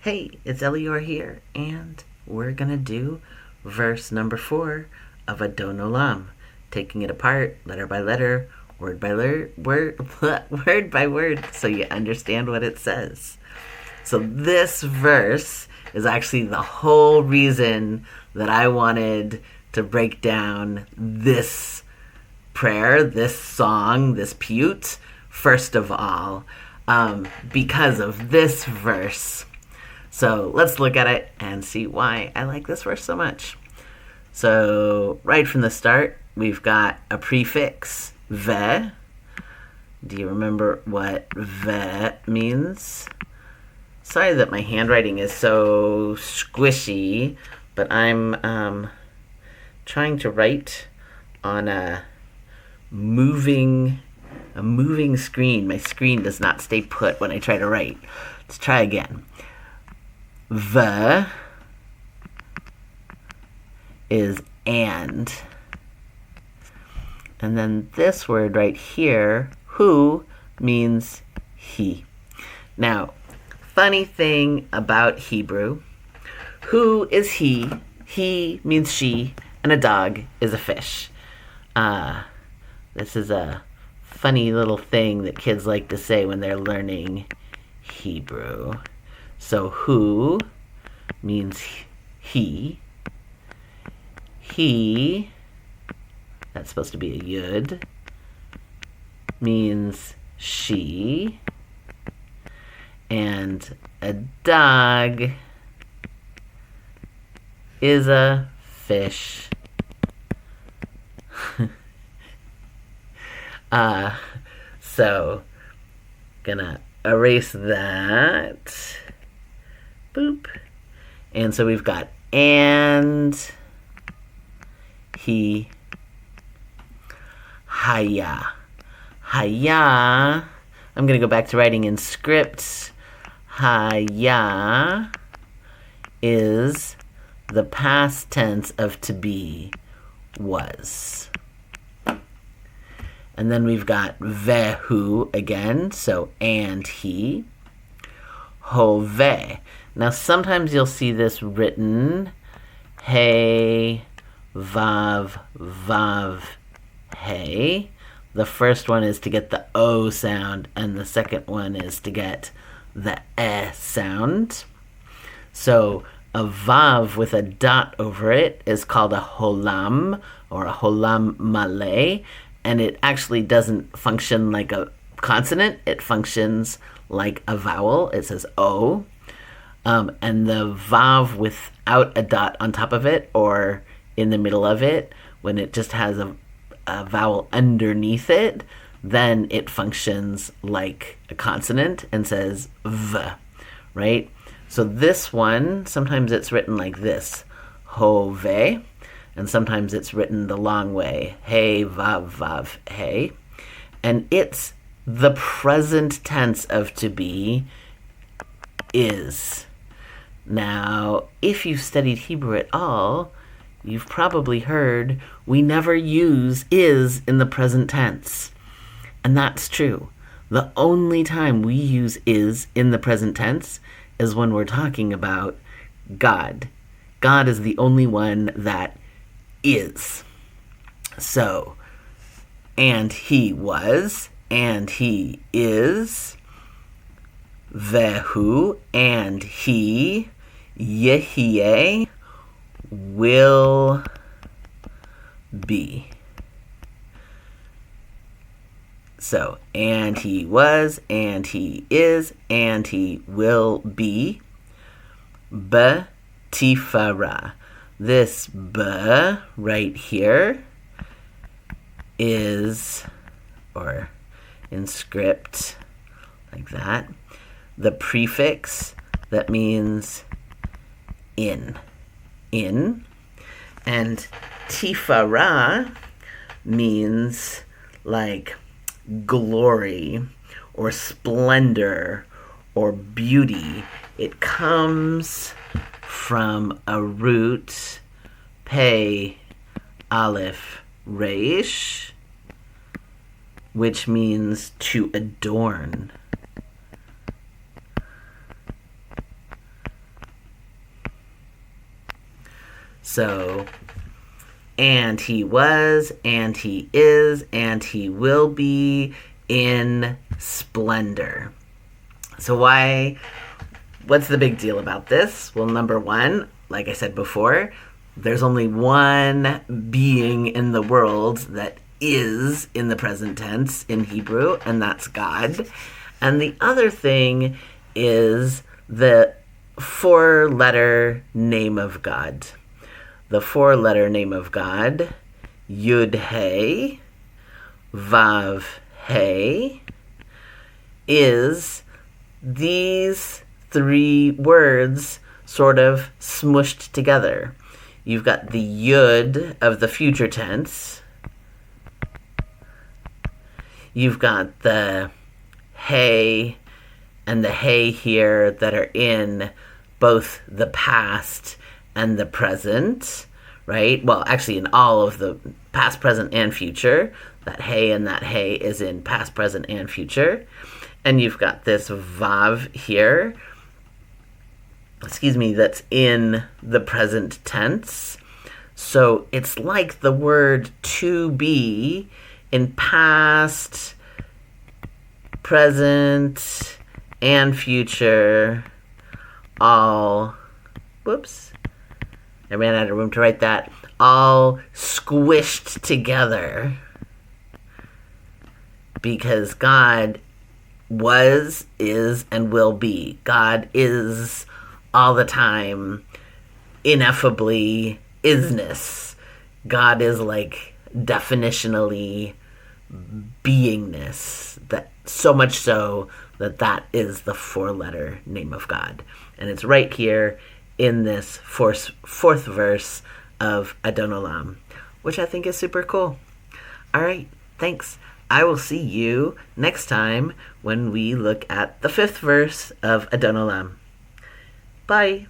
Hey, it's Elior here, and we're gonna do verse number 4 of Adon Olam, taking it apart, letter by letter, word by word by word, so you understand what it says. So this verse is actually the whole reason that I wanted to break down this prayer, this song, this piyut, first of all, because of this verse. So let's look at it and see why I like this verse so much. So right from the start, we've got a prefix, ve. Do you remember what ve means? Sorry that my handwriting is so squishy, but I'm trying to write on a moving screen. My screen does not stay put when I try to write. Let's try again. The is and. And then this word right here, who, means he. Now, funny thing about Hebrew, who is he? He means she, and a dog is a fish. This is a funny little thing that kids like to say when they're learning Hebrew. So who means he. He, that's supposed to be a yud, means she. And a dog is a fish. So, gonna erase that. Boop. And so we've got and he, haya. Haya, I'm going to go back to writing in scripts. Haya is the past tense of to be, was. And then we've got vehu again, so and he. Hove. Now sometimes you'll see this written hey, vav, vav, hey. The first one is to get the O sound, and the second one is to get the E sound. So a vav with a dot over it is called a holam, or a holam malay, and it actually doesn't function like a consonant. It functions like a vowel. It says O. And the vav without a dot on top of it or in the middle of it, when it just has a vowel underneath it, then it functions like a consonant and says v, right? So this one, sometimes it's written like this, hove, and sometimes it's written the long way, hey, vav, vav, hey. And it's the present tense of to be is. Now, if you've studied Hebrew at all, you've probably heard we never use is in the present tense. And that's true. The only time we use is in the present tense is when we're talking about God. God is the only one that is. So, and he was, and he is, vehu, and he, yehye, will be. So, and he was, and he is, and he will be. Betifara. This b right here is, or in script, like that, the prefix that means in. In. And tifara means like glory or splendor or beauty. It comes from a root, pei, aleph, reish, which means to adorn. So, and he was, and he is, and he will be in splendor. So what's the big deal about this? Well, number one, like I said before, there's only one being in the world that is in the present tense in Hebrew, and that's God. And the other thing is the four-letter name of God. The four-letter name of God, Yud He, Vav He, is these three words sort of smushed together. You've got the Yud of the future tense. You've got the He and the He here that are in both the past and the present, right? Well, actually in all of the past, present, and future. That He and that He is in past, present, and future. And you've got this Vav here, that's in the present tense. So it's like the word to be in past, present, and future all, I ran out of room to write that, all squished together. Because God was, is, and will be. God is all the time, ineffably isness. God is like definitionally beingness. That so much so that is the four-letter name of God. And it's right here in this fourth verse of Adon Olam, which I think is super cool. All right, thanks. I will see you next time when we look at the fifth verse of Adon Olam. Bye.